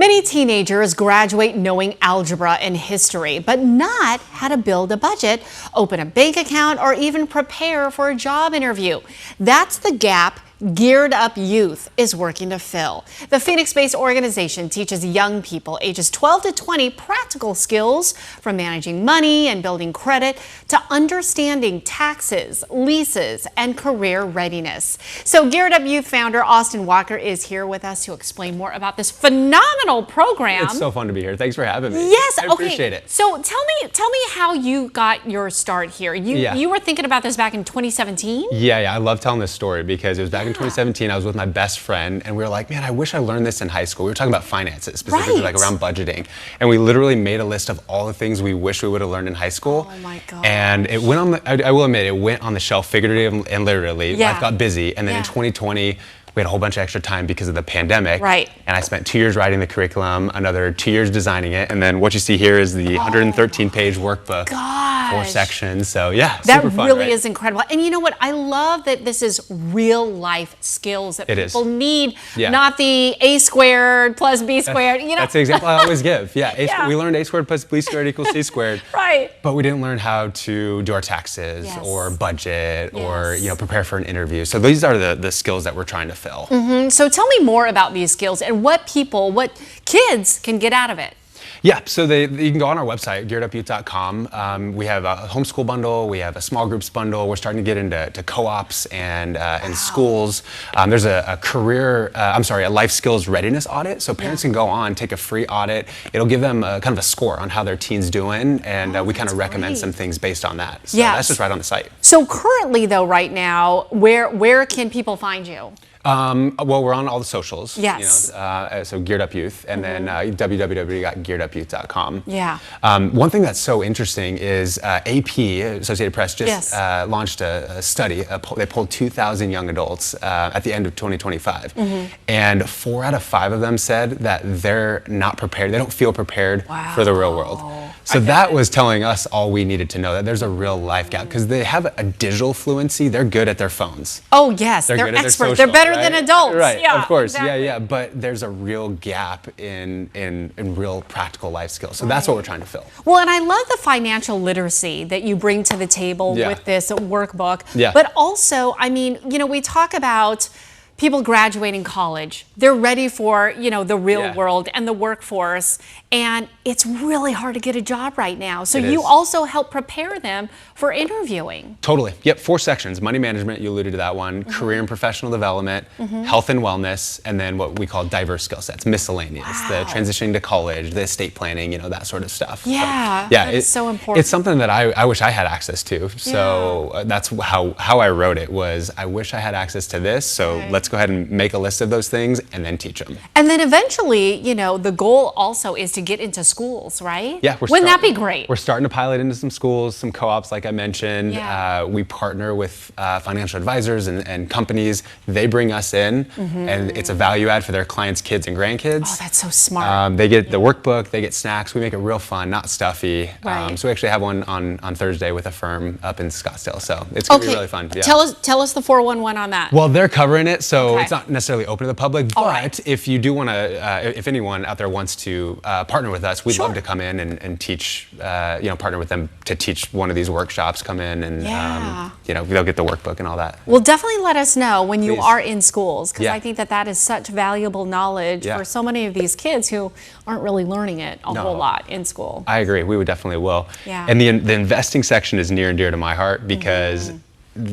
Many teenagers graduate knowing algebra and history, but not how to build a budget, open a bank account, or even prepare for a job interview. That's the gap Geared Up Youth is working to fill. The Phoenix-based organization teaches young people ages 12 to 20 practical skills from managing money and building credit to understanding taxes, leases, and career readiness. So Geared Up Youth founder Austin Walker is here with us to explain more about this phenomenal program. It's so fun to be here. Thanks for having me. Yes, I appreciate it. So tell me how you got your start here. You were thinking about this back in 2017? Yeah, I love telling this story because it was back in 2017. I was with my best friend and we were like, man, I wish I learned this in high school. We were talking about finances, specifically like around budgeting. And we literally made a list of all the things we wish we would have learned in high school. Oh my God. And it went on I will admit, it went on the shelf figuratively and literally. Yeah. Life got busy. And then in 2020, we had a whole bunch of extra time because of the pandemic. Right. And I spent 2 years writing the curriculum, another 2 years designing it. And then what you see here is the 113-page workbook. Gosh. 4 sections. So yeah, that super fun, really right? is incredible. And you know what? I love that this is real life skills that people need, not the A squared plus B squared. That's the example I always give. We learned A squared plus B squared equals C squared. Right. But we didn't learn how to do our taxes or budget or prepare for an interview. So these are the skills that we're trying to fill. So tell me more about these skills and what kids can get out of it. Yeah, so you can go on our website, gearedupyouth.com. We have a homeschool bundle, we have a small groups bundle. We're starting to get into co-ops and schools. There's a life skills readiness audit. So parents can go on, take a free audit. It'll give them kind of a score on how their teen's doing, and we kind of recommend some things based on that. So that's just right on the site. So currently, though, right now, where can people find you? Well, we're on all the socials. Yes. So Geared Up Youth, and then www.gearedupyouth.com. Yeah. One thing that's so interesting is AP, Associated Press, just launched a study. They polled 2,000 young adults at the end of 2025, and 4 out of 5 of them said that they're not prepared. They don't feel prepared for the real world. So that was telling us all we needed to know, that there's a real life gap because they have a digital fluency. They're good at their phones. Oh yes, they're experts. They're better than adults. Right, yeah, of course, exactly. But there's a real gap in real practical life skills. So that's what we're trying to fill. Well, and I love the financial literacy that you bring to the table with this workbook. Yeah. But also, I mean, we talk about people graduating college. They're ready for, the real world and the workforce. And it's really hard to get a job right now. So you also help prepare them for interviewing. Totally. Yep. 4 sections. Money management, you alluded to that one. Career and professional development, health and wellness, and then what we call diverse skill sets, miscellaneous, the transitioning to college, the estate planning, that sort of stuff. Yeah. So, it's so important. It's something that I wish I had access to. So that's how I wrote it was, I wish I had access to this. So let's go ahead and make a list of those things and then teach them. And then eventually, the goal also is to get into schools, right? Yeah. Wouldn't that be great? We're starting to pilot into some schools, some co-ops, like I mentioned. Yeah. We partner with financial advisors and companies. They bring us in, and it's a value add for their clients' kids and grandkids. Oh, that's so smart. They get the workbook, they get snacks. We make it real fun, not stuffy. Right. So we actually have one on Thursday with a firm up in Scottsdale. So it's going to be really fun. Yeah. Tell us the 411 on that. Well, they're covering it, so it's not necessarily open to the public. But if you do want to, if anyone out there wants to partner with us, we'd love to come in and teach, partner with them to teach one of these workshops, come in and, they'll get the workbook and all that. Well, definitely let us know when you are in schools, because I think that is such valuable knowledge for so many of these kids who aren't really learning it a whole lot in school. I agree. We would definitely will. Yeah. And the investing section is near and dear to my heart because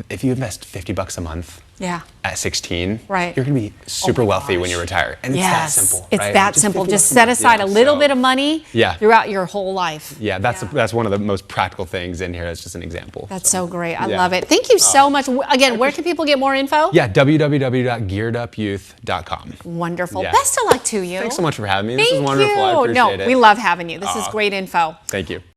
if you invest $50 a month, at 16, you're going to be super wealthy when you retire. And it's that simple. It's that simple. Just set aside a little bit of money throughout your whole life. Yeah, that's one of the most practical things in here. That's just an example. That's so great. I love it. Thank you so much. Again, where can people get more info? Yeah, www.gearedupyouth.com. Wonderful. Best of luck to you. Thanks so much for having me. This is wonderful. I appreciate it. We love having you. This is great info. Thank you.